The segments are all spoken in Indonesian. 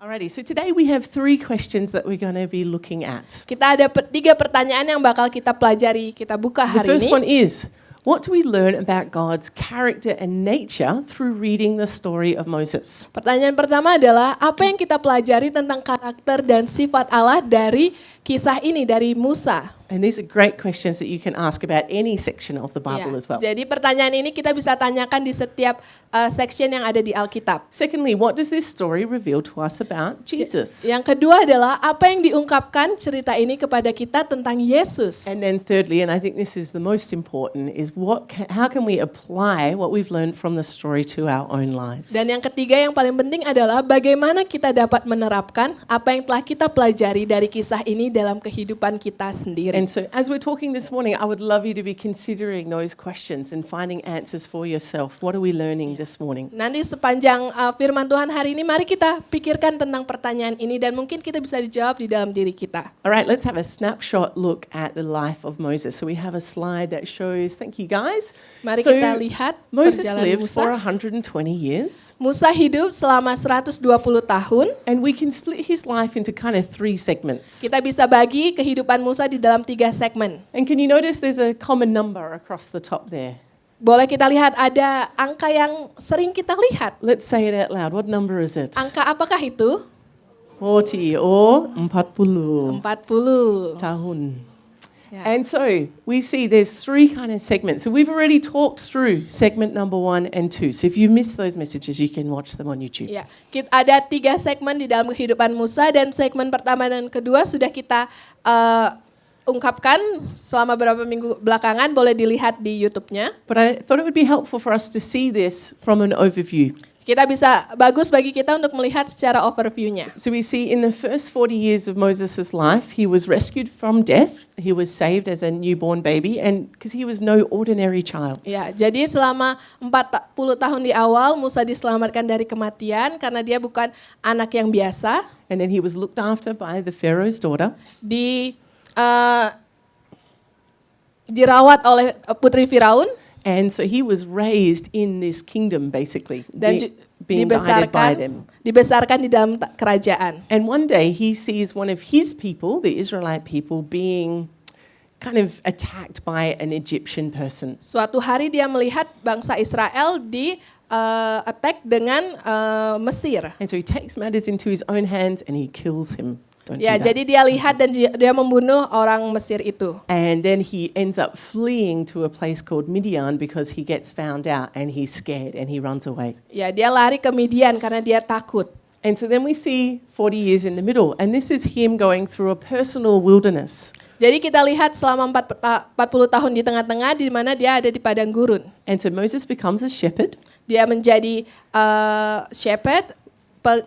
Alrighty, so today we have 3 questions that we're going to be looking at. Kita ada 3 pertanyaan yang bakal kita pelajari, kita buka The hari first one ini. is, what do we learn about God's character and nature through reading the story of Moses? Pertanyaan pertama adalah, apa yang kita pelajari tentang karakter dan sifat Allah dari kisah ini, dari Musa? And these are great questions that you can ask about any section of the Bible Ya, as well. jadi pertanyaan ini kita bisa tanyakan di setiap section yang ada di Alkitab. Secondly, what does this story reveal to us about Jesus? Yang kedua adalah, apa yang diungkapkan cerita ini kepada kita tentang Yesus? And then thirdly, and I think this is the most important, is how can we apply what we've learned from the story to our own lives? Dan yang ketiga yang paling penting adalah bagaimana kita dapat menerapkan apa yang telah kita pelajari dari kisah ini dalam kehidupan kita sendiri. And so as we're talking this morning, I would love you to be considering those questions and finding answers for yourself. What are we learning this morning? Nanti sepanjang firman Tuhan hari ini, mari kita pikirkan tentang pertanyaan ini dan mungkin kita bisa dijawab di dalam diri kita. All right, let's have a snapshot look at the life of Moses. So we have a slide that shows, thank you guys. Mari So kita lihat Moses perjalanan lived Musa. for 120 years. Musa hidup selama 120 tahun. And we can split his life into kind of 3 segments. Kita bisa bagi kehidupan Musa di dalam 3 segmen. And can you notice there's a common number across the top there? Boleh kita lihat ada angka yang sering kita lihat. Let's say it out loud. What number is it? Angka apakah itu? 40 or 40 40. tahun. Ya. And so we see there's 3 kind of segments. So we've already talked through segment number 1 and 2. So if you missed those messages, you can watch them on YouTube. Ya, ada 3 segmen di dalam kehidupan Musa dan segmen pertama dan kedua sudah kita ungkapkan selama beberapa minggu belakangan, boleh dilihat di YouTube-nya. But I thought it would be helpful for us to see this from an overview. Kita bisa, bagus bagi kita untuk melihat secara overview-nya. So we see in the first 40 years of Moses' life, he was rescued from death. He was saved as a newborn baby, and because he was no ordinary child. Ya, jadi selama 40 tahun di awal Musa diselamatkan dari kematian karena dia bukan anak yang biasa. And then he was looked after by the Pharaoh's daughter. Dirawat oleh putri Firaun And so he was raised in this kingdom, basically, dan being guided by them. dibesarkan di dalam kerajaan. And one day he sees one of his people, the Israelite people, being kind of attacked by an Egyptian person. Suatu hari dia melihat bangsa Israel attack dengan Mesir. And so he takes matters into his own hands and he kills him. Don't do Ya, that. jadi dia lihat dan dia membunuh orang Mesir itu. And then he ends up fleeing to a place called Midian because he gets found out and he's scared and he runs away. Ya, dia lari ke Midian karena dia takut. And so then we see 40 years in the middle, and this is him going through a personal wilderness. Jadi kita lihat selama 40 tahun di tengah-tengah di mana dia ada di padang gurun. And so Moses becomes a shepherd, Dia menjadi shepherd,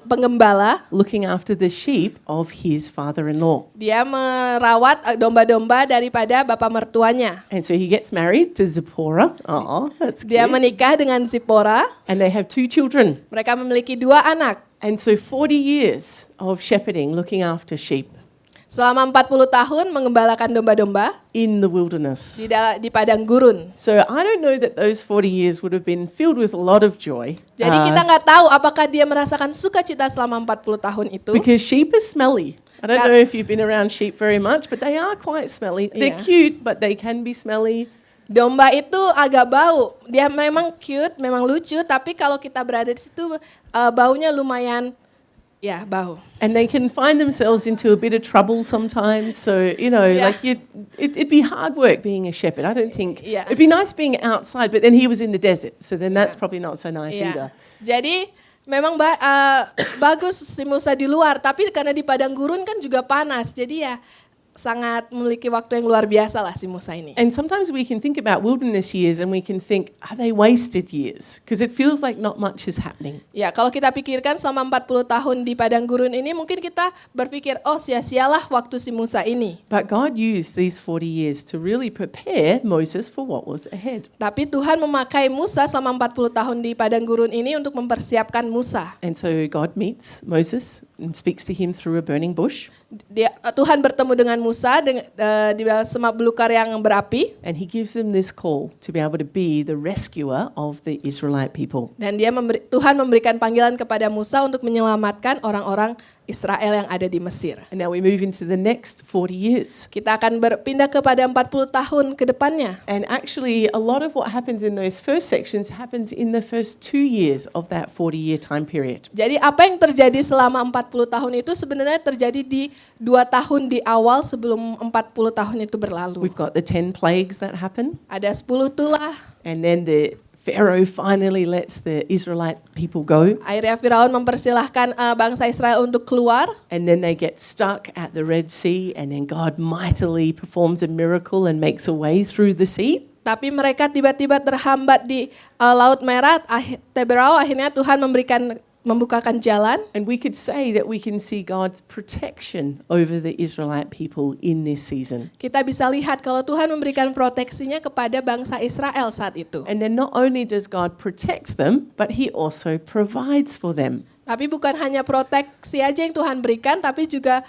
penggembala. looking after the sheep of his father-in-law. Dia merawat domba-domba daripada bapak mertuanya. And so he gets married to Zipporah. Oh, that's Dia cute. menikah dengan Zipporah. And they have 2 children. Mereka memiliki 2 anak. And so 40 years of shepherding, looking after sheep Selama 40 tahun mengembalakan domba-domba in the wilderness. di padang gurun. So I don't know that those 40 years would have been filled with a lot of joy. Jadi kita nggak tahu apakah dia merasakan sukacita selama 40 tahun itu. Because sheep are smelly. I don't know if you've been around sheep very much, but they are quite smelly. They're Yeah. cute, but they can be smelly. Domba itu agak bau. Dia memang cute, memang lucu, tapi kalau kita berada di situ baunya lumayan ya bau. And they can find themselves into a bit of trouble sometimes. So, Yeah. like it'd be hard work being a shepherd. I don't think. Yeah. It'd be nice being outside, but then he was in the desert. So then that's probably not so nice Ya. either. Jadi memang bagus si Musa di luar, tapi karena di padang gurun kan juga panas. Jadi ya sangat memiliki waktu yang luar biasa lah si Musa ini. And sometimes we can think about wilderness years and we can think, are they wasted years? Because it feels like not much is happening. Ya, kalau kita pikirkan selama 40 tahun di padang gurun ini, mungkin kita berpikir, oh sia-sialah waktu si Musa ini. But God used these 40 years to really prepare Moses for what was ahead. Tapi Tuhan memakai Musa selama 40 tahun di padang gurun ini untuk mempersiapkan Musa. And so God meets Moses and speaks to him through a burning bush. Tuhan bertemu dengan Musa di semak belukar yang berapi. And he gives them this call to be able to be the rescuer of the Israelite people. Dan Tuhan memberikan panggilan kepada Musa untuk menyelamatkan orang-orang Israel yang ada di Mesir. And now we move into the next 40 years. Kita akan berpindah kepada 40 tahun ke depannya. And actually, a lot of what happens in those first sections happens in the first 2 years of that 40-year time period. Jadi apa yang terjadi selama 40 tahun itu sebenarnya terjadi di 2 tahun di awal sebelum 40 tahun itu berlalu. We've got the 10 plagues that happen. Ada 10 tulah. And then the Pharaoh finally lets the Israelite people go. Akhirnya Firaun mempersilahkan bangsa Israel untuk keluar. And then they get stuck at the Red Sea, and then God mightily performs a miracle and makes a way through the sea. Tapi mereka tiba-tiba terhambat di Laut Merah. Teberau, akhirnya Tuhan membukakan jalan. And we could say that we can see God's protection over the Israelite people in this season. Kita bisa lihat kalau Tuhan memberikan proteksinya kepada bangsa Israel saat itu. And then not only does God protect them, but he also provides for them. Tapi bukan hanya proteksi aja yang Tuhan berikan, tapi juga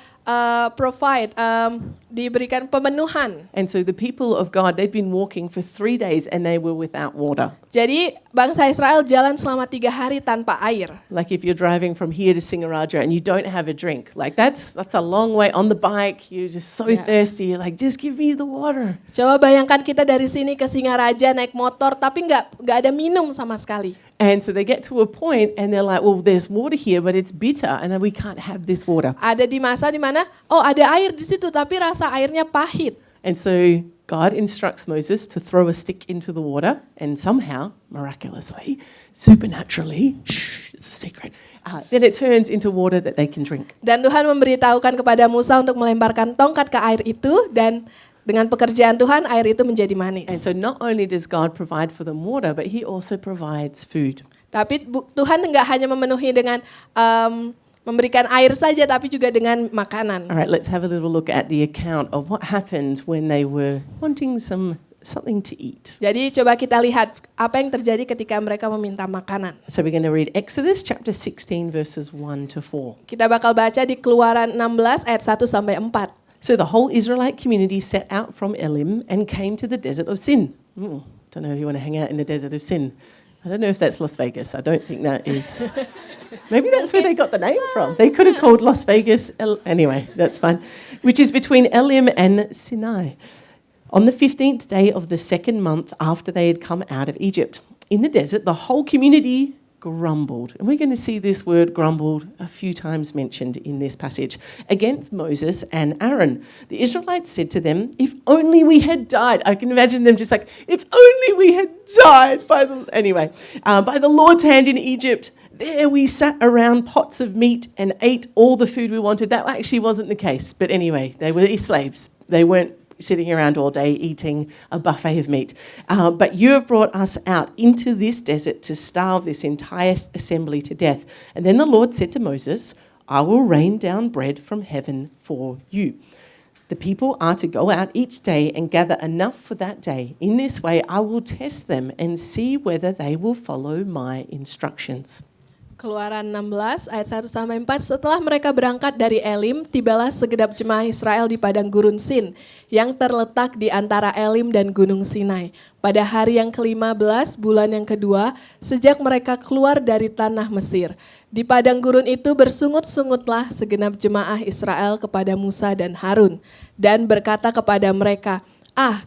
diberikan pemenuhan. And so the people of God, they'd been walking for 3 days and they were without water. Jadi bangsa Israel jalan selama 3 hari tanpa air. Like if you're driving from here to Singaraja and you don't have a drink, like that's a long way on the bike. You're just so thirsty. You're like, just give me the water. Coba bayangkan kita dari sini ke Singaraja naik motor, tapi nggak ada minum sama sekali. And so they get to a point and they're like, well, there's water here, but it's bitter and we can't have this water. Ada di masa di mana, oh ada air di situ, tapi rasa airnya pahit. And so God instructs Moses to throw a stick into the water, and somehow, miraculously, supernaturally, it's a secret, then it turns into water that they can drink. Dan Tuhan memberitahukan kepada Musa untuk melemparkan tongkat ke air itu, dan dengan pekerjaan Tuhan, air itu menjadi manis. And so not only does God provide for them water, but he also provides food. Tapi Tuhan nggak hanya memenuhi dengan memberikan air saja, tapi juga dengan makanan. All right, let's have a little look at the account of what happened when they were wanting something to eat. Jadi coba kita lihat apa yang terjadi ketika mereka meminta makanan. So we're going to read Exodus chapter 16 verses 1 to 4. Kita bakal baca di Keluaran 16 ayat 1 sampai 4. So the whole Israelite community set out from Elim and came to the desert of Sin. Don't know if you want to hang out in the desert of Sin. I don't know if that's Las Vegas. I don't think that is. Maybe that's where they got the name from. They could have called Las Vegas. Anyway, that's fine. Which is between Elim and Sinai. On the 15th day of the second month after they had come out of Egypt. In the desert, the whole community grumbled. And we're going to see this word grumbled a few times mentioned in this passage. Against Moses and Aaron. The Israelites said to them, if only we had died. I can imagine them just like, if only we had died by the Lord's hand in Egypt. There we sat around pots of meat and ate all the food we wanted. That actually wasn't the case. But anyway, they were slaves. They weren't sitting around all day eating a buffet of meat. But you have brought us out into this desert to starve this entire assembly to death. And then the Lord said to Moses, I will rain down bread from heaven for you. The people are to go out each day and gather enough for that day. In this way, I will test them and see whether they will follow my instructions. Keluaran 16 ayat 1 sampai 4. Setelah mereka berangkat dari Elim, tibalah segenap jemaah Israel di padang gurun Sin yang terletak di antara Elim dan Gunung Sinai. Pada hari yang ke-15 bulan yang kedua sejak mereka keluar dari tanah Mesir. Di padang gurun itu bersungut-sungutlah segenap jemaah Israel kepada Musa dan Harun dan berkata kepada mereka,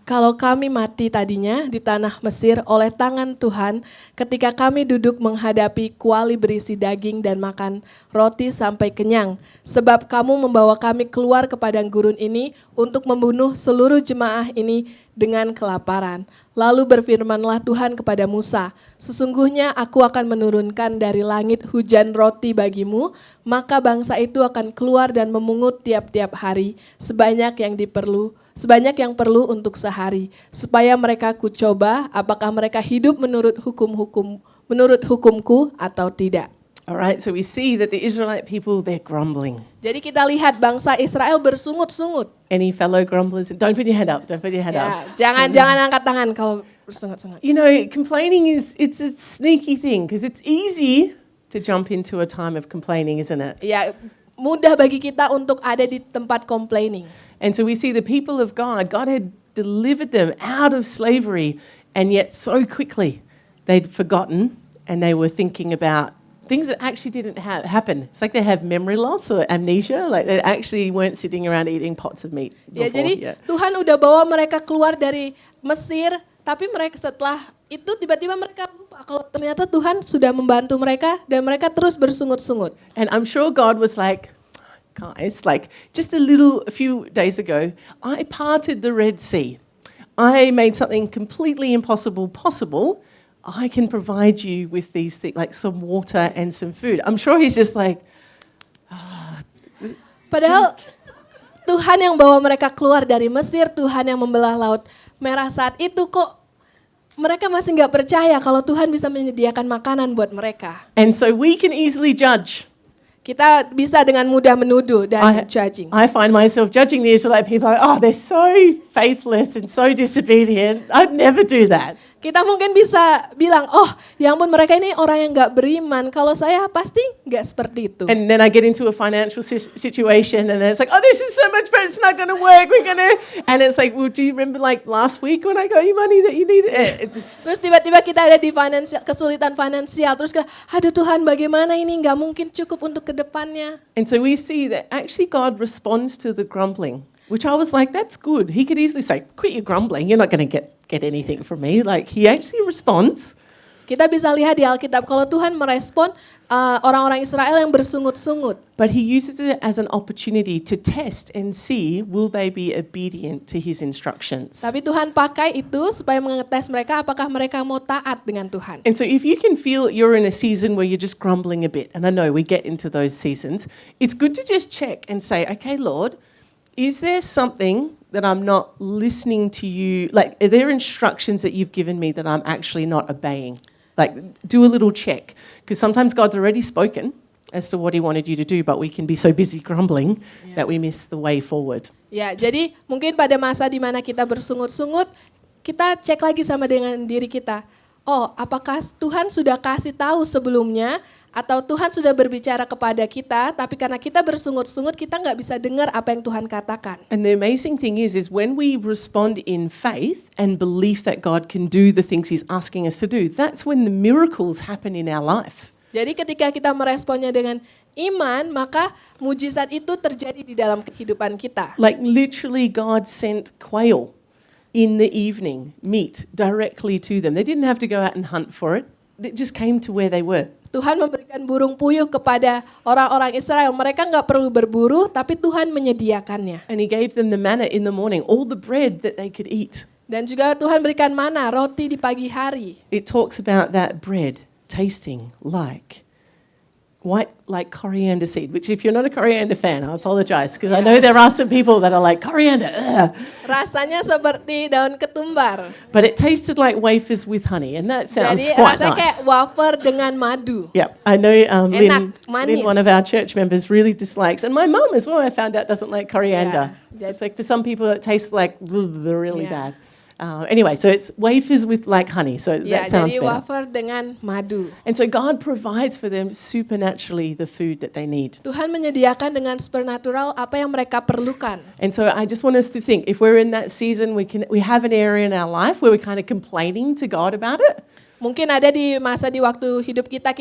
kalau kami mati tadinya di tanah Mesir oleh tangan Tuhan ketika kami duduk menghadapi kuali berisi daging dan makan roti sampai kenyang. Sebab kamu membawa kami keluar ke padang gurun ini untuk membunuh seluruh jemaah ini dengan kelaparan. Lalu berfirmanlah Tuhan kepada Musa, sesungguhnya aku akan menurunkan dari langit hujan roti bagimu, maka bangsa itu akan keluar dan memungut tiap-tiap hari sebanyak yang perlu untuk sehari, supaya mereka kucoba apakah mereka hidup menurut hukumku atau tidak. Alright, so we see that the Israelite people, they're grumbling. Jadi kita lihat bangsa Israel bersungut-sungut. Any fellow grumblers? Don't put your hand up, up. Jangan angkat tangan kalau bersungut-sungut. You know, complaining it's a sneaky thing because it's easy to jump into a time of complaining, isn't it? Ya, mudah bagi kita untuk ada di tempat complaining. And so we see the people of God, God had delivered them out of slavery, and yet so quickly they'd forgotten and they were thinking about things that actually didn't happen. It's like they have memory loss or amnesia, like they actually weren't sitting around eating pots of meat before. Ya, jadi Tuhan udah bawa mereka keluar dari Mesir, tapi mereka setelah itu tiba-tiba mereka lupa kalau ternyata Tuhan sudah membantu mereka dan mereka terus bersungut-sungut. And I'm sure God was like, guys, like just a few days ago, I parted the Red Sea. I made something completely impossible possible. I can provide you with these things, like some water and some food. I'm sure he's just like, Padahal Tuhan yang bawa mereka keluar dari Mesir, Tuhan yang membelah Laut Merah saat itu, kok mereka masih nggak percaya kalau Tuhan bisa menyediakan makanan buat mereka. and so we can easily judge. Kita bisa dengan mudah menuduh dan judging. I find myself judging the Israelite people, like, oh, they're so faithless and so disobedient. I'd never do that. Kita mungkin bisa bilang, oh ya ampun mereka ini orang yang gak beriman. Kalau saya pasti gak seperti itu. And then I get into a financial situation and it's like, oh, this is so much better, it's not going to work. And it's like, well, do you remember like last week when I got you money that you needed? Terus tiba-tiba kita ada di kesulitan finansial. Terus aduh Tuhan bagaimana ini gak mungkin cukup untuk kedepannya. And so we see that actually God responds to the grumbling, which I was like, that's good. He could easily say, quit your grumbling, you're not going to get anything from me. Like he actually responds. Kita bisa lihat di Alkitab kalau Tuhan merespon orang-orang Israel yang bersungut-sungut. But he uses it as an opportunity to test and see will they be obedient to his instructions. Tapi Tuhan pakai itu supaya mengetes mereka apakah mereka mau taat dengan Tuhan. And so if you can feel you're in a season where you're just grumbling a bit, and I know we get into those seasons, it's good to just check and say, okay, Lord, is there something that I'm not listening to you? Like, are there instructions that you've given me that I'm actually not obeying? Like, do a little check. Because sometimes God's already spoken as to what he wanted you to do, but we can be so busy grumbling that we miss the way forward. Ya, jadi mungkin pada masa di mana kita bersungut-sungut, kita cek lagi sama dengan diri kita. Oh, apakah Tuhan sudah kasih tahu sebelumnya atau Tuhan sudah berbicara kepada kita, tapi karena kita bersungut-sungut kita nggak bisa dengar apa yang Tuhan katakan. And the amazing thing is when we respond in faith and belief that God can do the things he's asking us to do, that's when the miracles happen in our life. Jadi ketika kita meresponnya dengan iman, maka mujizat itu terjadi di dalam kehidupan kita. Like literally God sent quail in the evening, meat directly to them. They didn't have to go out and hunt for it. It just came to where they were. Tuhan memberikan burung puyuh kepada orang-orang Israel. Mereka nggak perlu berburu, tapi Tuhan menyediakannya. And he gave them the manna in the morning, all the bread that they could eat. Dan juga Tuhan berikan mana, roti di pagi hari. It talks about that bread tasting like coriander seed, which if you're not a coriander fan, I apologize, because I know there are some people that are like, coriander, ugh. Rasanya seperti daun ketumbar. But it tasted like wafers with honey, and that sounds Jadi quite rasanya kayak nice. wafer dengan madu. Yep, I know Enak, manis. Lynn, one of our church members, really dislikes, and my mum as well, I found out, doesn't like coriander. Yeah. So it's like for some people it tastes like really Yeah. bad. Anyway, so it's wafers with like honey, so Ya, that sounds jadi better. wafer dengan madu. And so God provides for them supernaturally the food that they need. Tuhan menyediakan dengan supernatural apa yang mereka perlukan. And so I just want us to think, if we're in that season, we have an area in our life where we're kind of complaining to God about it. Mungkin ada di masa di waktu hidup kita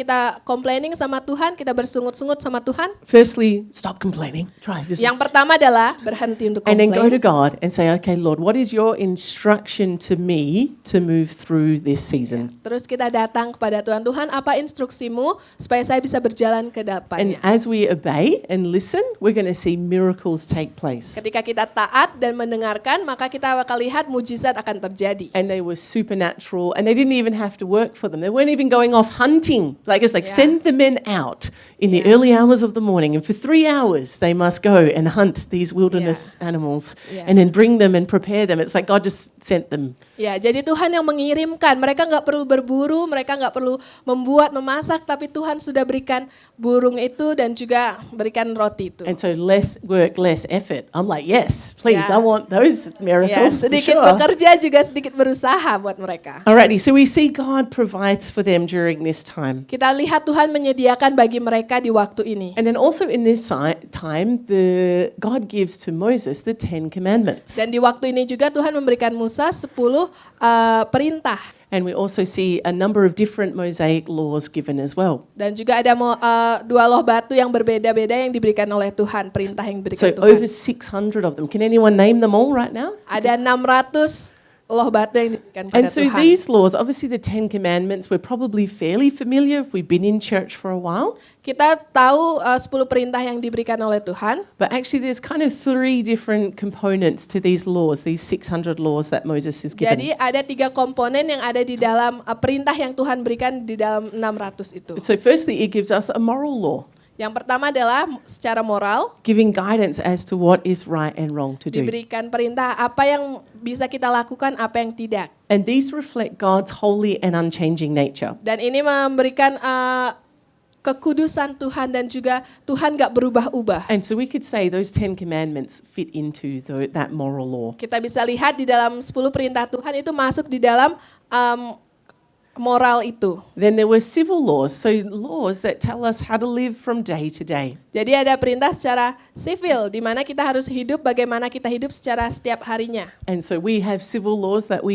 complaining sama Tuhan, kita bersungut-sungut sama Tuhan. Firstly, stop complaining. Yang pertama adalah berhenti untuk and then go to komplain. God and say, okay, Lord, what is your instruction to me to move through this season? Terus kita datang kepada Tuhan, Tuhan apa instruksimu supaya saya bisa berjalan ke And depannya. as we obey and listen, we're going to see miracles take place. Ketika kita taat dan mendengarkan, maka kita bakal lihat mujizat akan terjadi. And they were supernatural, and they didn't even have to work for them. They weren't even going off hunting. Like it's like send the men out in the early hours of the morning, and for 3 hours they must go and hunt these wilderness animals and then bring them and prepare them. It's like God just sent them. Ya, jadi Tuhan yang mengirimkan. Mereka nggak perlu berburu, mereka nggak perlu memasak, tapi Tuhan sudah berikan burung itu dan juga berikan roti itu. And so less work, less effort. I'm like, yes, please, Yeah. I want those Ya, miracles. For sedikit sure. bekerja juga sedikit berusaha buat mereka. Alrighty, so we see God God provides for them during this time. Kita lihat Tuhan menyediakan bagi mereka di waktu ini. And then also in this time, God gives to Moses the 10 Commandments. Dan di waktu ini juga Tuhan memberikan Musa 10 perintah. And we also see a number of different Mosaic laws given as well. Dan juga ada 2 loh batu yang berbeda-beda yang diberikan oleh Tuhan, perintah yang diberikan So Tuhan. over 600 of them. Can anyone name them all right now? Ada 600 loh batu yang diberikan And pada so Tuhan. these laws, obviously the 10 Commandments, we're probably fairly familiar if we've been in church for a while. Kita tahu 10 perintah yang diberikan oleh Tuhan. But actually there's kind of 3 different components to these laws, these 600 laws that Moses has given. Jadi ada 3 komponen yang ada di dalam perintah yang Tuhan berikan di dalam 600 itu. So firstly, it gives us a moral law, Yang pertama adalah secara moral, giving guidance as to what is right and wrong to do. diberikan perintah apa yang bisa kita lakukan, apa yang tidak. And these reflect God's holy and unchanging nature. Dan ini memberikan kekudusan Tuhan dan juga Tuhan gak berubah-ubah. And so we could say those 10 commandments fit into that moral law. Kita bisa lihat di dalam 10 perintah Tuhan itu masuk di dalam moral itu. Then there were civil laws, so laws that tell us how to live from day to day. Jadi ada perintah secara sivil di mana kita harus hidup bagaimana kita hidup secara setiap harinya. And so we have civil laws that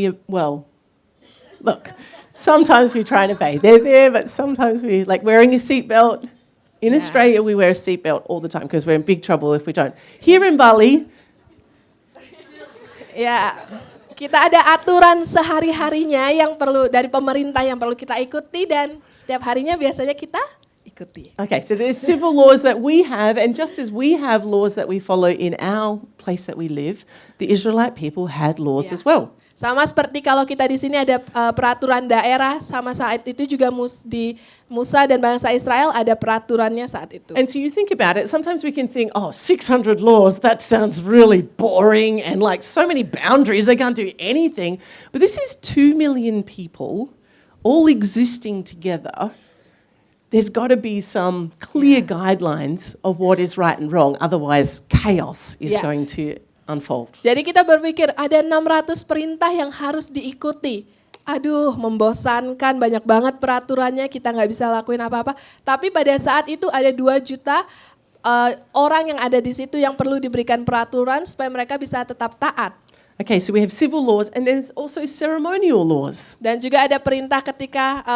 look, sometimes we try and obey. They're there, but sometimes we, like wearing a seatbelt. In Australia, we wear a seatbelt all the time because we're in big trouble if we don't. Here in Bali, Ya, kita ada aturan sehari-harinya yang perlu dari pemerintah yang perlu kita ikuti dan setiap harinya biasanya kita ikuti. okay, so there's civil laws that we have, and just as we have laws that we follow in our place that we live, the Israelite people had laws as well. Sama seperti kalau kita di sini ada peraturan daerah, sama saat itu juga di Musa dan bangsa Israel ada peraturannya saat itu. And so you think about it, sometimes we can think, 600 laws, that sounds really boring and like so many boundaries, they can't do anything. But this is 2 million people all existing together. There's got to be some clear guidelines of what is right and wrong, otherwise chaos is going to unfold. Jadi kita berpikir ada 600 perintah yang harus diikuti. Aduh, membosankan, banyak banget peraturannya, kita nggak bisa lakuin apa-apa. Tapi pada saat itu ada 2 juta orang yang ada di situ yang perlu diberikan peraturan supaya mereka bisa tetap taat. Okay, so we have civil laws and there's also ceremonial laws. Dan juga ada perintah ketika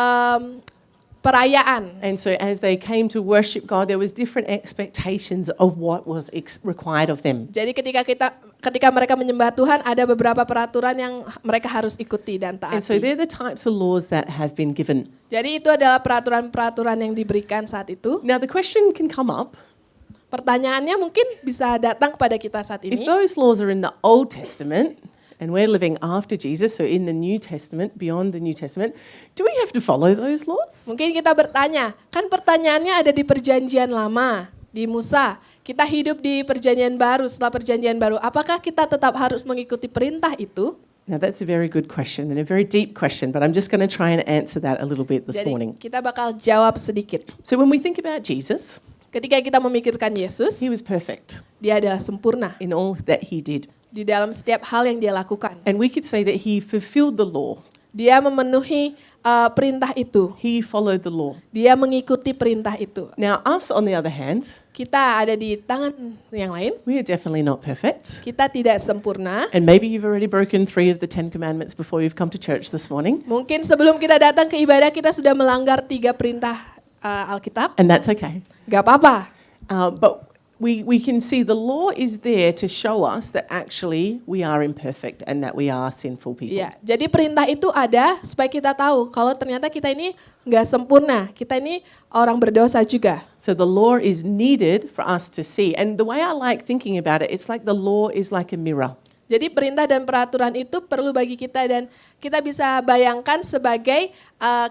perayaan. And so as they came to worship God, there was different expectations of what was required of them. Jadi ketika mereka menyembah Tuhan, ada beberapa peraturan yang mereka harus ikuti dan And so taati. they're the types of laws that have been given. Jadi itu adalah peraturan-peraturan yang diberikan saat itu. Now the question can come up, Pertanyaannya mungkin bisa datang kepada kita saat if ini. those laws are in the Old Testament and we're living after Jesus, so in the New Testament, beyond the New Testament, do we have to follow those laws? Mungkin kita bertanya, kan pertanyaannya ada di perjanjian lama, di Musa. Kita hidup di perjanjian baru, setelah perjanjian baru. Apakah kita tetap harus mengikuti perintah itu? Now that's a very good question and a very deep question, but I'm just going to try and answer that a little bit this morning. Jadi kita bakal jawab sedikit. So when we think about Jesus, Ketika kita memikirkan Yesus, he was perfect dia adalah sempurna in all that he did. di dalam setiap hal yang dia lakukan. And we could say that he fulfilled the law. Dia memenuhi perintah itu. He followed the law. Dia mengikuti perintah itu. Now us, on the other hand, Kita ada di tangan yang lain. we are definitely not perfect. Kita tidak sempurna. And maybe you've already broken 3 of the 10 commandments before you've come to church this morning. Mungkin sebelum kita datang ke ibadah, kita sudah melanggar 3 perintah Alkitab. And that's okay. Gak apa-apa. But we can see the law is there to show us that actually we are imperfect and that we are sinful people. Ya, jadi perintah itu ada supaya kita tahu kalau ternyata kita ini nggak sempurna. Kita ini orang berdosa juga. So the law is needed for us to see. And the way I like thinking about it, it's like the law is like a mirror. Jadi perintah dan peraturan itu perlu bagi kita dan kita bisa bayangkan sebagai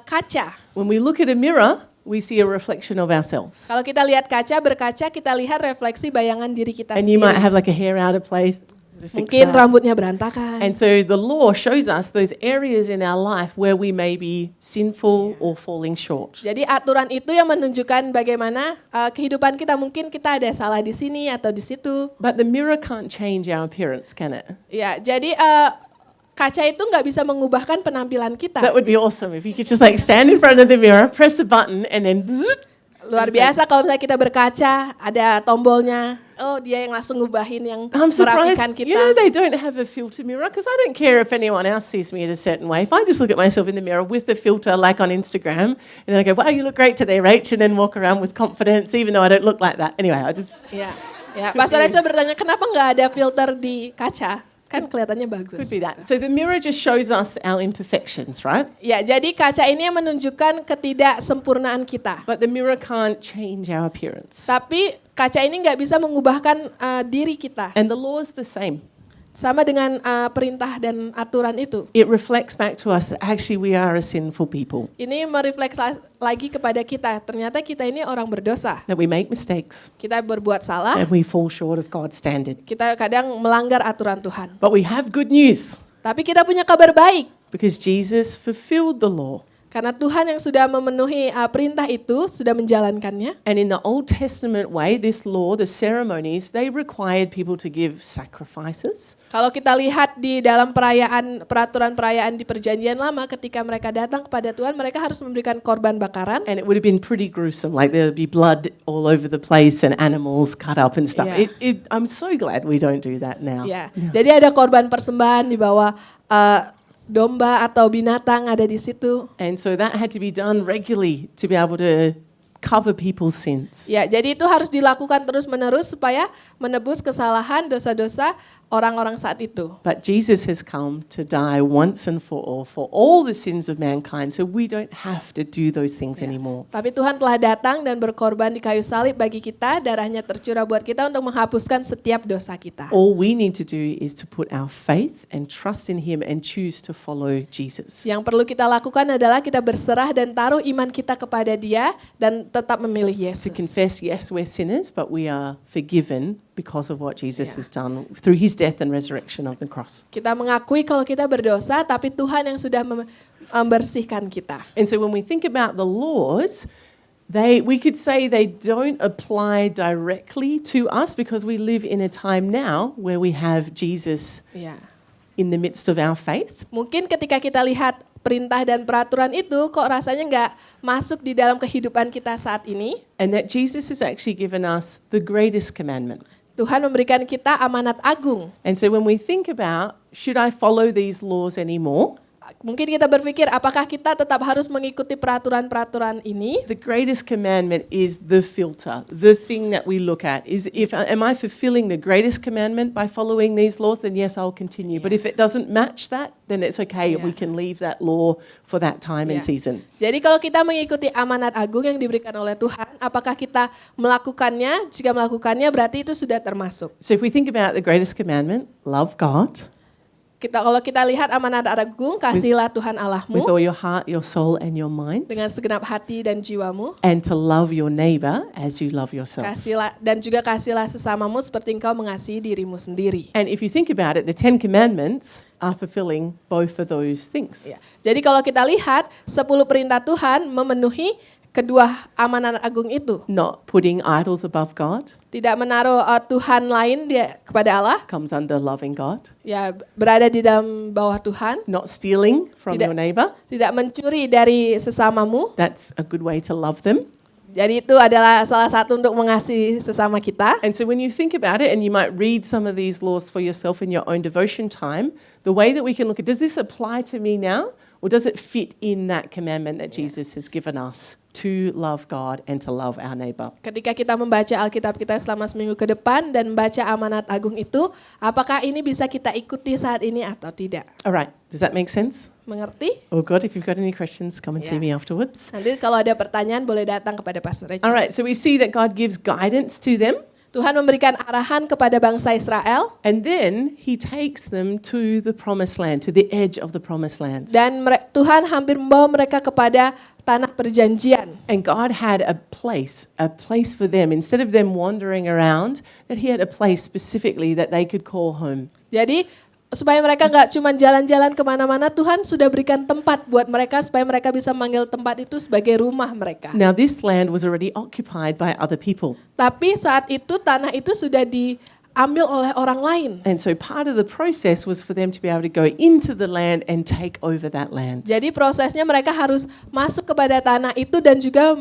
kaca. When we look at a mirror, we see a reflection of ourselves. Kalau kita lihat berkaca, kita lihat refleksi bayangan diri kita And you might sendiri. have like a hair out of place. Fix Mungkin that. rambutnya berantakan. And so the law shows us those areas in our life where we may be sinful or falling short. Jadi aturan itu yang menunjukkan bagaimana kehidupan kita. Mungkin kita ada salah di sini atau di situ. But the mirror can't change our appearance, can it? Ya, jadi kaca itu nggak bisa mengubahkan penampilan kita. That would be awesome if you could just like stand in front of the mirror, press a button, and then Luar biasa kalau misalnya kita berkaca, ada tombolnya. Oh, dia yang langsung ngubahin yang I'm surprised. merapikan kita. You know, they don't have a filter mirror because I don't care if anyone else sees me in a certain way. If I just look at myself in the mirror with the filter, like on Instagram, and then I go, "Wow, you look great today, Rach," and then walk around with confidence, even though I don't look like that. Anyway, I just Ya, Pastor Rachel bertanya, kenapa nggak ada filter di kaca? Kan kelihatannya bagus. could be that. So the mirror just shows us our imperfections, right? Ya, jadi kaca ini yang menunjukkan ketidaksempurnaan kita. But the mirror can't change our appearance. Tapi kaca ini nggak bisa mengubahkan diri kita. And the law is the same. Sama dengan perintah dan aturan itu. It reflects back to us that actually we are a sinful people, Ini merefleksi lagi kepada kita. Ternyata kita ini orang berdosa. that we make mistakes Kita berbuat salah. and we fall short of God's standard. Kita kadang melanggar aturan Tuhan. But we have good news Tapi kita punya kabar baik. because Jesus fulfilled the law. Karena Tuhan yang sudah memenuhi perintah itu, sudah menjalankannya. And in the Old Testament way, this law, the ceremonies, they required people to give sacrifices. Kalau kita lihat di dalam peraturan perayaan di Perjanjian Lama, ketika mereka datang kepada Tuhan, mereka harus memberikan korban bakaran. And it would have been pretty gruesome, like there would be blood all over the place and animals cut up and stuff. Yeah. I'm so glad we don't do that now. Ya, jadi ada korban persembahan di bawah domba atau binatang ada di situ. And so that had to be done regularly to be able to cover people's sins. Ya, jadi itu harus dilakukan terus-menerus supaya menebus kesalahan, dosa-dosa orang-orang saat itu. But Jesus has come to die once and for all the sins of mankind, so we don't have to do those things anymore. Tapi Tuhan telah datang dan berkorban di kayu salib bagi kita, darahnya tercurah buat kita untuk menghapuskan setiap dosa kita. All we need to do is to put our faith and trust in Him and choose to follow Jesus. Yang perlu kita lakukan adalah kita berserah dan taruh iman kita kepada Dia dan tetap memilih To Yesus. confess, yes, we're sinners, but we are forgiven because of what Jesus has done through His death and resurrection of the cross. Kita mengakui kalau kita berdosa, tapi Tuhan yang sudah membersihkan kita. And so when we think about the laws, we could say they don't apply directly to us because we live in a time now where we have Jesus Ya. in the midst of our faith. Mungkin ketika kita lihat perintah dan peraturan itu, kok rasanya nggak masuk di dalam kehidupan kita saat ini. And that Jesus has actually given us the greatest commandment. Tuhan memberikan kita amanat agung. And so when we think about, should I follow these laws anymore? Mungkin kita berpikir, apakah kita tetap harus mengikuti peraturan-peraturan ini? The greatest commandment is the filter, the thing that we look at. Am I fulfilling the greatest commandment by following these laws? Then yes, I'll continue. But if it doesn't match that, then it's okay. Yeah. We can leave that law for that time and Ya. season. Jadi kalau kita mengikuti amanat agung yang diberikan oleh Tuhan, apakah kita melakukannya? Jika melakukannya berarti itu sudah termasuk. So if we think about the greatest commandment, love God Kalau kita lihat amanat agung, kasihilah Tuhan with Allahmu all your heart, your soul, and your mind, dengan segenap hati dan jiwamu. and to love your neighbor as you love yourself. Kasihilah dan juga kasihilah sesamamu seperti engkau mengasihi dirimu sendiri. And if you think about it, the 10 commandments are fulfilling both of those things. Ya. Jadi kalau kita lihat 10 perintah Tuhan memenuhi kedua amanat agung itu. Not putting idols above God Tidak menaruh Tuhan lain kepada Allah, comes under loving God. ya berada di dalam bawah Tuhan. Not stealing from Tidak. your neighbor. Tidak mencuri dari sesamamu. That's a good way to love them. Jadi itu adalah salah satu untuk mengasihi sesama kita. And so when you think about it, and you might read some of these laws for yourself in your own devotion time, the way that we can look at, does this apply to me now? Or does it fit in that commandment that Jesus has given us to love God and to love our neighbor? Ketika kita membaca Alkitab kita selama seminggu ke depan dan baca amanat agung itu, apakah ini bisa kita ikuti saat ini atau tidak? All right, does that make sense? Mengerti? Oh God, if you've got any questions, come and see Yeah. me afterwards. Nanti kalau ada pertanyaan boleh datang kepada Pastor Rachel. All right, so we see that God gives guidance to them, Tuhan memberikan arahan kepada bangsa Israel and then He takes them to the promised land, to the edge of the promised land. dan Tuhan hampir membawa mereka kepada tanah perjanjian. And God had a place for them. Instead of them wandering around, that He had a place specifically that they could call home. Jadi supaya mereka nggak cuma jalan-jalan kemana-mana, Tuhan sudah berikan tempat buat mereka supaya mereka bisa manggil tempat itu sebagai rumah mereka. Now, this land was already occupied by other people. Tapi saat itu tanah itu sudah diambil oleh orang lain. And so part of the process was for them to be able to go into the land and take over that land. Jadi prosesnya mereka harus masuk kepada tanah itu dan juga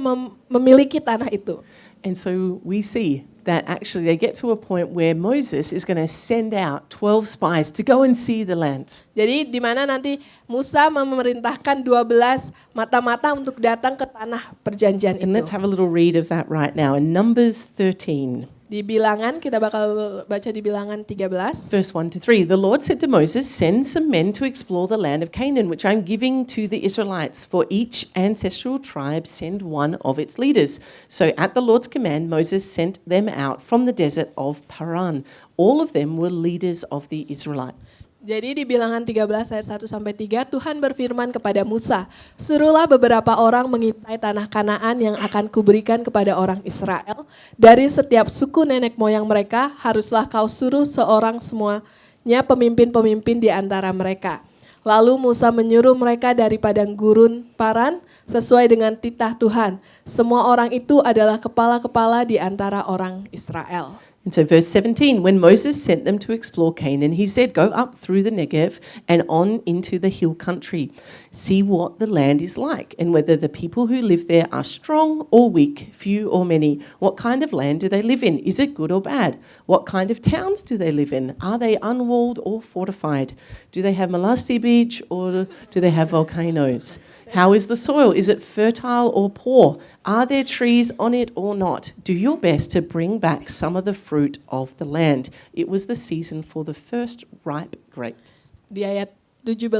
memiliki tanah itu. And so we see that actually they get to a point where Moses is going to send out 12 spies to go and see the land. Jadi di mana nanti Musa memerintahkan 12 mata-mata untuk datang ke tanah perjanjian And let's itu. have a little read of that right now in Numbers 13. Di Bilangan, kita bakal baca di Bilangan 13. Verse 1 to 3, the Lord said to Moses, send some men to explore the land of Canaan, which I'm giving to the Israelites. For each ancestral tribe send one of its leaders. So at the Lord's command, Moses sent them out from the desert of Paran. All of them were leaders of the Israelites. Jadi di Bilangan 13 ayat 1-3, Tuhan berfirman kepada Musa, suruhlah beberapa orang mengintai tanah Kanaan yang akan kuberikan kepada orang Israel. Dari setiap suku nenek moyang mereka, haruslah kau suruh seorang semuanya pemimpin-pemimpin di antara mereka. Lalu Musa menyuruh mereka dari padang gurun Paran sesuai dengan titah Tuhan. Semua orang itu adalah kepala-kepala di antara orang Israel. And so verse 17, when Moses sent them to explore Canaan, he said, go up through the Negev and on into the hill country. See what the land is like and whether the people who live there are strong or weak, few or many. What kind of land do they live in? Is it good or bad? What kind of towns do they live in? Are they unwalled or fortified? Do they have molasses beach or do they have volcanoes? How is the soil? Is it fertile or poor? Are there trees on it or not? Do your best to bring back some of the fruit of the land. It was the season for the first ripe grapes. Di ayat 17,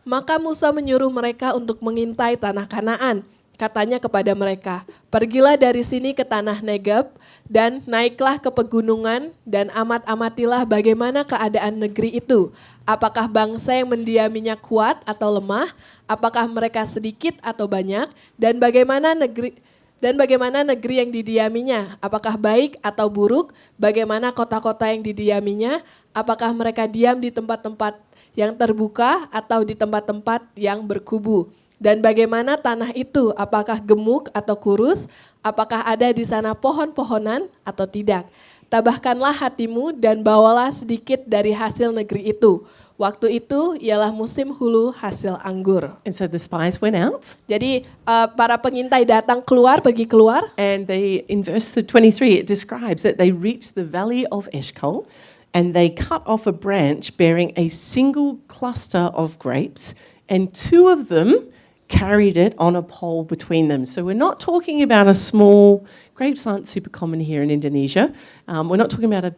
maka Musa menyuruh mereka untuk mengintai tanah Kanaan. Katanya kepada mereka, pergilah dari sini ke tanah Negeb dan naiklah ke pegunungan dan amat-amatilah bagaimana keadaan negeri itu. Apakah bangsa yang mendiaminya kuat atau lemah? Apakah mereka sedikit atau banyak? Dan bagaimana negeri yang didiaminya? Apakah baik atau buruk? Bagaimana kota-kota yang didiaminya? Apakah mereka diam di tempat-tempat yang terbuka atau di tempat-tempat yang berkubu? Dan bagaimana tanah itu, apakah gemuk atau kurus, apakah ada di sana pohon-pohonan atau tidak. Tabahkanlah hatimu dan bawalah sedikit dari hasil negeri itu. Waktu itu ialah musim hulu hasil anggur. And so the spies went out. Jadi para pengintai datang pergi keluar. And they, in verse 23, it describes that they reached the valley of Eshcol and they cut off a branch bearing a single cluster of grapes, and two of them carried it on a pole between them. So we're not talking about a small, grapes aren't super common here in Indonesia. We're not talking about a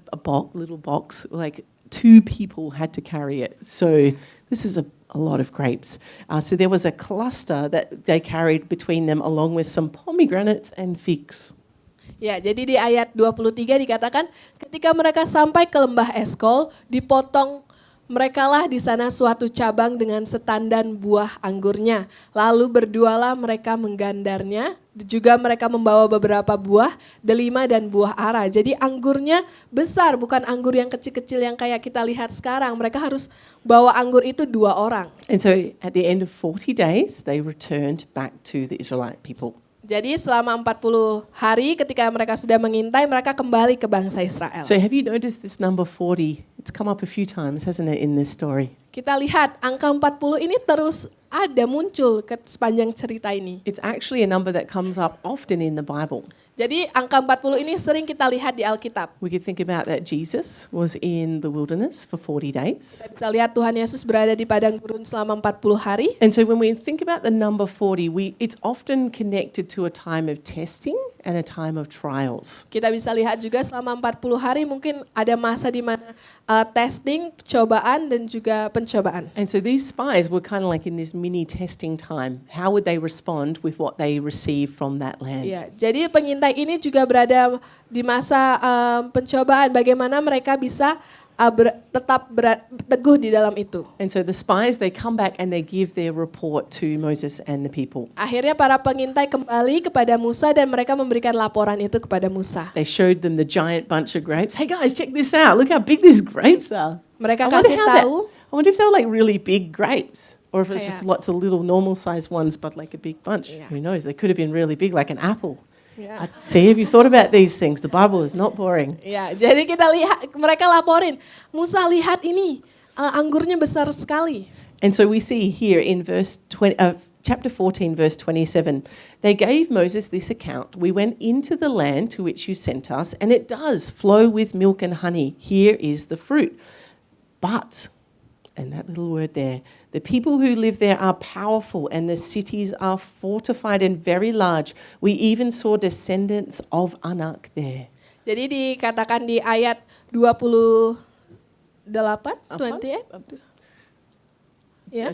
little box, like two people had to carry it. So this is a lot of grapes. So there was a cluster that they carried between them along with some pomegranates and figs. Ya, jadi di ayat 23 dikatakan ketika mereka sampai ke lembah Eskol, dipotong merekalah di sana suatu cabang dengan setandan buah anggurnya. Lalu berdualah mereka menggandarnya. Juga mereka membawa beberapa buah, delima dan buah ara. Jadi anggurnya besar, bukan anggur yang kecil-kecil yang kayak kita lihat sekarang. Mereka harus bawa anggur itu 2 orang. And so at the end of 40 days, they returned back to the Israelite people. Jadi selama 40 hari ketika mereka sudah mengintai, mereka kembali ke bangsa Israel. So have you noticed this number 40? It's come up a few times, hasn't it, in this story? Kita lihat angka 40 ini terus muncul ke sepanjang cerita ini. It's actually a number that comes up often in the Bible. Jadi angka 40 ini sering kita lihat di Alkitab. We could think about that Jesus was in the wilderness for 40 days. Kita bisa lihat Tuhan Yesus berada di padang gurun selama 40 hari. And so when we think about the number 40, it's often connected to a time of testing and a time of trials. Kita bisa lihat juga selama 40 hari mungkin ada masa di mana testing, cobaan dan juga pencobaan. And so these spies were kind of like in this mini testing time. How would they respond with what they received from that land? Ya, jadi pengintai ini juga berada di masa pencobaan. Bagaimana mereka bisa tetap teguh di dalam itu. And so the spies, they come back and they give their report to Moses and the people. Akhirnya para pengintai kembali kepada Musa dan mereka memberikan laporan itu kepada Musa. They showed them the giant bunch of grapes. Hey guys, check this out. Look how big these grapes are. Mereka kasih tahu. I wonder if they were like really big grapes. Or if it's Kayak- just lots of little normal sized ones but like a big bunch. Yeah. Who knows? They could have been really big like an apple. Ya. See, have you thought about these things? The Bible is not boring. Ya, jadi kita lihat mereka laporin, Musa lihat ini anggurnya besar sekali. And so we see here in chapter 14, verse 27, they gave Moses this account. We went into the land to which you sent us, and it does flow with milk and honey. Here is the fruit. But, and that little word there, the people who live there are powerful, and the cities are fortified and very large. We even saw descendants of Anak there. Jadi dikatakan di ayat 28, 28, ya.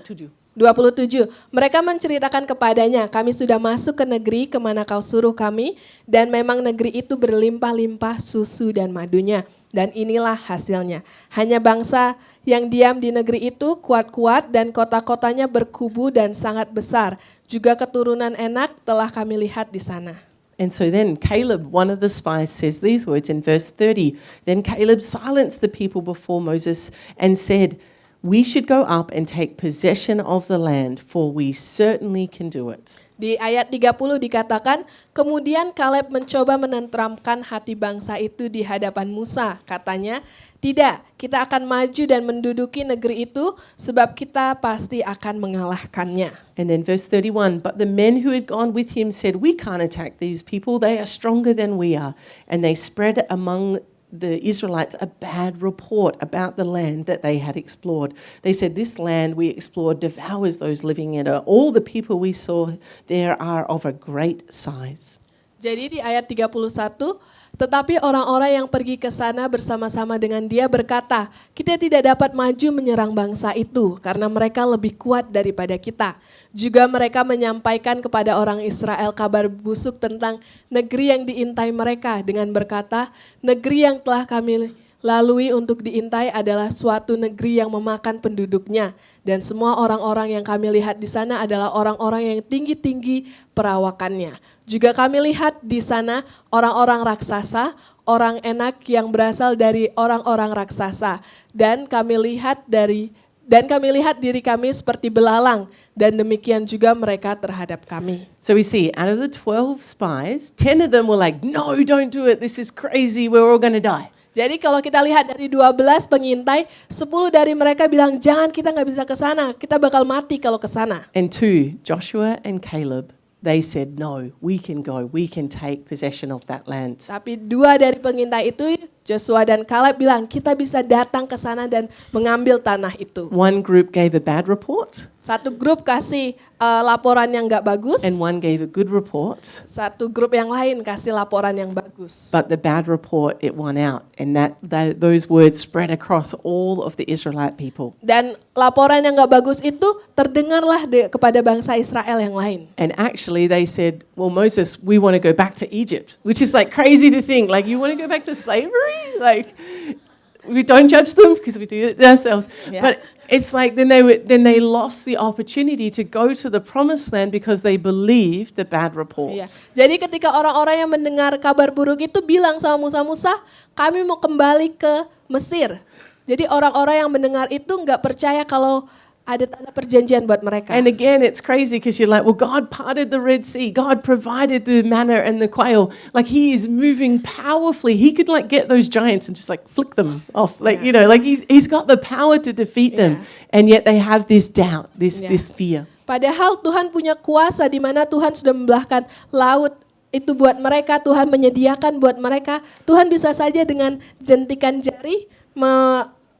27. Mereka menceritakan kepadanya, kami sudah masuk ke negeri kemana kau suruh kami, dan memang negeri itu berlimpah-limpah susu dan madunya. Dan inilah hasilnya. Hanya bangsa yang diam di negeri itu kuat-kuat dan kota-kotanya berkubu dan sangat besar. Juga keturunan Enak telah kami lihat di sana. And so then Caleb, one of the spies, says these words in verse 30. Then Caleb silenced the people before Moses and said, we should go up and take possession of the land, for we certainly can do it. Di ayat 30 dikatakan, kemudian Kaleb mencoba menenteramkan hati bangsa itu di hadapan Musa. Katanya, tidak, kita akan maju dan menduduki negeri itu, sebab kita pasti akan mengalahkannya. And then verse 31, but the men who had gone with him said, we can't attack these people, they are stronger than we are. And they spread among the Israelites a bad report about the land that they had explored. They said, this land we explored devours those living in it. All the people we saw there are of a great size. Jadi di ayat 31, tetapi orang-orang yang pergi ke sana bersama-sama dengan dia berkata, kita tidak dapat maju menyerang bangsa itu karena mereka lebih kuat daripada kita. Juga mereka menyampaikan kepada orang Israel kabar busuk tentang negeri yang diintai mereka dengan berkata, negeri yang telah kami lalui untuk diintai adalah suatu negeri yang memakan penduduknya. Dan semua orang-orang yang kami lihat di sana adalah orang-orang yang tinggi-tinggi perawakannya. Juga kami lihat di sana orang-orang raksasa, orang Enak yang berasal dari orang-orang raksasa. Dan kami lihat diri kami seperti belalang, dan demikian juga mereka terhadap kami. So we see out of the 12 spies, 10 of them were like, no, don't do it, this is crazy, we're all going to die. Jadi kalau kita lihat dari 12 pengintai, 10 dari mereka bilang, jangan, kita nggak bisa ke sana, kita bakal mati kalau ke sana. And 2, Joshua and Caleb, they said, no, we can go, we can take possession of that land. Tapi 2 dari pengintai itu, Joshua dan Kaleb bilang, kita bisa datang ke sana dan mengambil tanah itu. One group gave a bad report. Satu grup kasih laporan yang nggak bagus, And one gave a good report. satu grup yang lain kasih laporan yang bagus. But the bad report, it won out. And those words spread across all of the Israelite people. Dan laporan yang nggak bagus itu terdengarlah kepada bangsa Israel yang lain. And actually they said, well, Moses, we want to go back to Egypt. Which is like crazy to think. Like, you want to go back to slavery? Like, we don't judge them because we do it ourselves. Yeah. But it's like then they lost the opportunity to go to the promised land because they believed the bad report. Iya. Jadi ketika orang-orang yang mendengar kabar buruk itu bilang sama Musa, Musa, kami mau kembali ke Mesir. Jadi orang-orang yang mendengar itu nggak percaya kalau ada tanda perjanjian buat mereka. And again, it's crazy because you're like, well, God parted the Red Sea. God provided the manna and the quail. Like, he is moving powerfully. He could like get those giants and just like flick them off. Like, you know, like he's got the power to defeat them. And yet they have this doubt, this fear. Padahal Tuhan punya kuasa di mana Tuhan sudah membelahkan laut itu buat mereka, Tuhan menyediakan buat mereka. Tuhan bisa saja dengan jentikan jari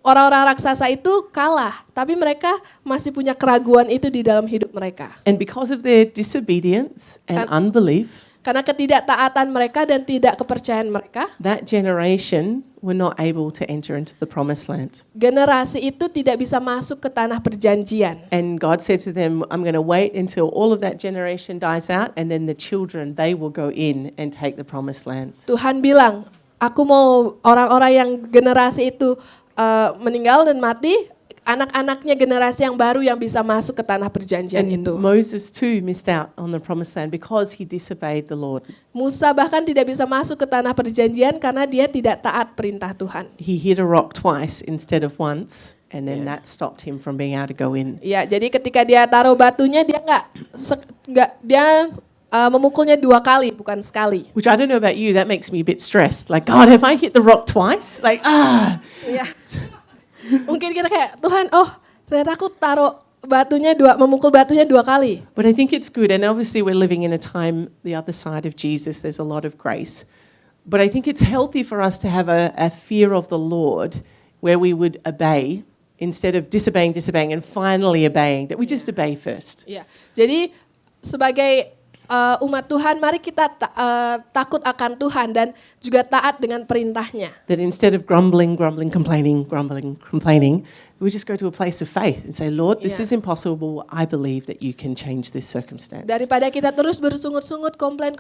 orang-orang raksasa itu kalah, tapi mereka masih punya keraguan itu di dalam hidup mereka. And because of their disobedience and unbelief, karena ketidaktaatan mereka dan tidak kepercayaan mereka, that generation were not able to enter into the promised land. generasi itu tidak bisa masuk ke tanah perjanjian. And God said to them, I'm going to wait until all of that generation dies out, and then the children, they will go in and take the promised land. Tuhan bilang, aku mau orang-orang yang generasi itu meninggal dan mati, anak-anaknya generasi yang baru yang bisa masuk ke tanah perjanjian And itu. Moses too missed out on the promised land because he disobeyed the Lord. Musa bahkan tidak bisa masuk ke tanah perjanjian karena dia tidak taat perintah Tuhan. He hit a rock twice instead of once, and then that stopped him from being able to go in. Ya, jadi ketika dia taruh batunya dia memukulnya 2 kali, bukan sekali. Which I don't know about you, that makes me a bit stressed. Like, God, have I hit the rock twice? Like, Iya. Mungkin kita kayak, Tuhan, ternyata aku memukul batunya 2 kali. But I think it's good, and obviously we're living in a time the other side of Jesus, there's a lot of grace. But I think it's healthy for us to have a fear of the Lord where we would obey instead of disobeying and finally obeying, that we just obey first. Ya, jadi sebagai umat Tuhan, mari kita takut akan Tuhan dan juga taat dengan perintahnya. That instead of grumbling, complaining, we just go to a place of faith and say, Lord, this is impossible. I believe that you can change this circumstance. Daripada kita terus bersungut-sungut, komplain,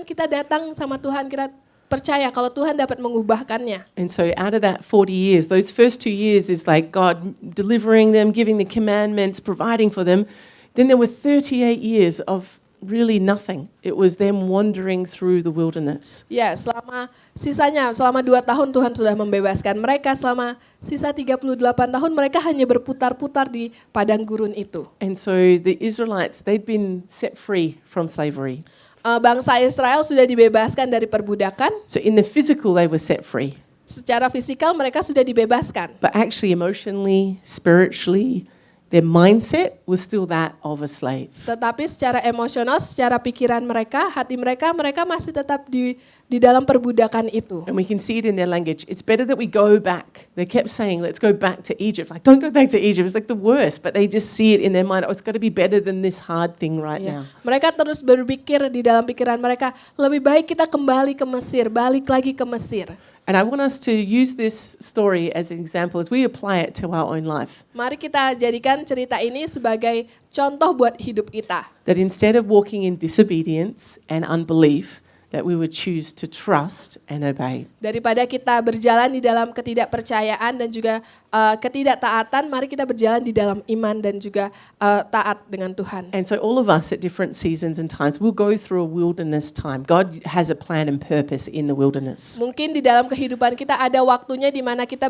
kita datang sama Tuhan, kita percaya kalau Tuhan dapat mengubahkannya. And so out of that 40 years, those first 2 years is like God delivering them, giving the commandments, providing for them. Then there were 38 years of really nothing. It was them wandering through the wilderness. Ya, selama 2 tahun Tuhan sudah membebaskan mereka, selama sisa 38 tahun mereka hanya berputar-putar di padang gurun itu. And so the Israelites, they'd been set free from slavery. Bangsa Israel sudah dibebaskan dari perbudakan. So in the physical, they were set free. Secara fisikal mereka sudah dibebaskan. But actually emotionally, spiritually, their mindset was still that of a slave. Tetapi secara emosional, secara pikiran mereka, hati mereka masih tetap di dalam perbudakan itu. And we can see it in their language. It's better that we go back. They kept saying, let's go back to Egypt. Like, don't go back to Egypt. It's like the worst. But they just see it in their mind. Oh, it's got to be better than this hard thing right now. Mereka terus berpikir di dalam pikiran mereka, lebih baik kita kembali ke Mesir, balik lagi ke Mesir. And I want us to use this story as an example as we apply it to our own life. Mari kita jadikan cerita ini sebagai contoh buat hidup kita. That instead of walking in disobedience and unbelief, that we would choose to trust and obey. Daripada kita berjalan di dalam ketidakpercayaan dan juga ketidaktaatan, mari kita berjalan di dalam iman dan juga taat dengan Tuhan. And so all of us at different seasons and times will go through a wilderness time. God has a plan and purpose in the wilderness. Mungkin di dalam kehidupan kita ada waktunya di mana kita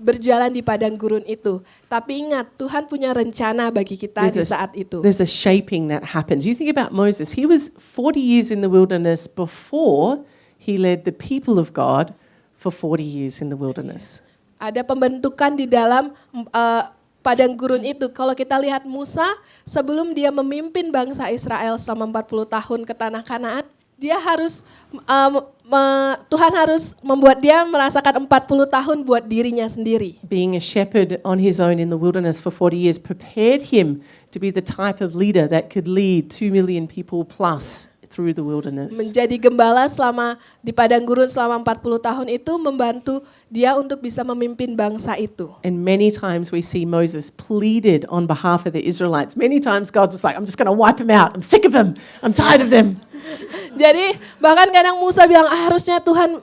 berjalan di padang gurun itu. Tapi ingat, Tuhan punya rencana bagi kita di saat itu. There's a shaping that happens. You think about Moses. He was 40 years in the wilderness before he led the people of God for 40 years in the wilderness. Ada pembentukan di dalam padang gurun itu. Kalau kita lihat Musa, sebelum dia memimpin bangsa Israel selama 40 tahun ke tanah Kanaan, dia harus Tuhan harus membuat dia merasakan 40 tahun buat dirinya sendiri. Being a shepherd on his own in the wilderness for 40 years prepared him to be the type of leader that could lead 2 million people plus through the wilderness. Menjadi gembala di padang gurun selama 40 tahun itu membantu dia untuk bisa memimpin bangsa itu. And many times we see Moses pleaded on behalf of the Israelites. Many times God was like, I'm just going to wipe them out. I'm sick of them. I'm tired of them. Jadi bahkan kadang Musa bilang, harusnya Tuhan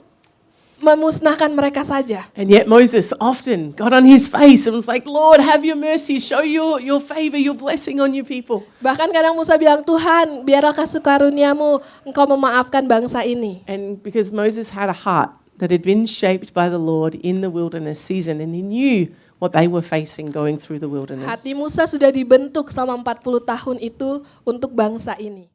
memusnahkan mereka saja. And yet Moses often got on his face and was like, Lord, have your mercy, show your favor, your blessing on your people. Bahkan kadang Musa bilang, Tuhan, biarlah kasih karuniamu, engkau memaafkan bangsa ini. And because Moses had a heart that had been shaped by the Lord in the wilderness season, and he knew what they were facing going through the wilderness. Hati Musa sudah dibentuk selama 40 tahun itu untuk bangsa ini.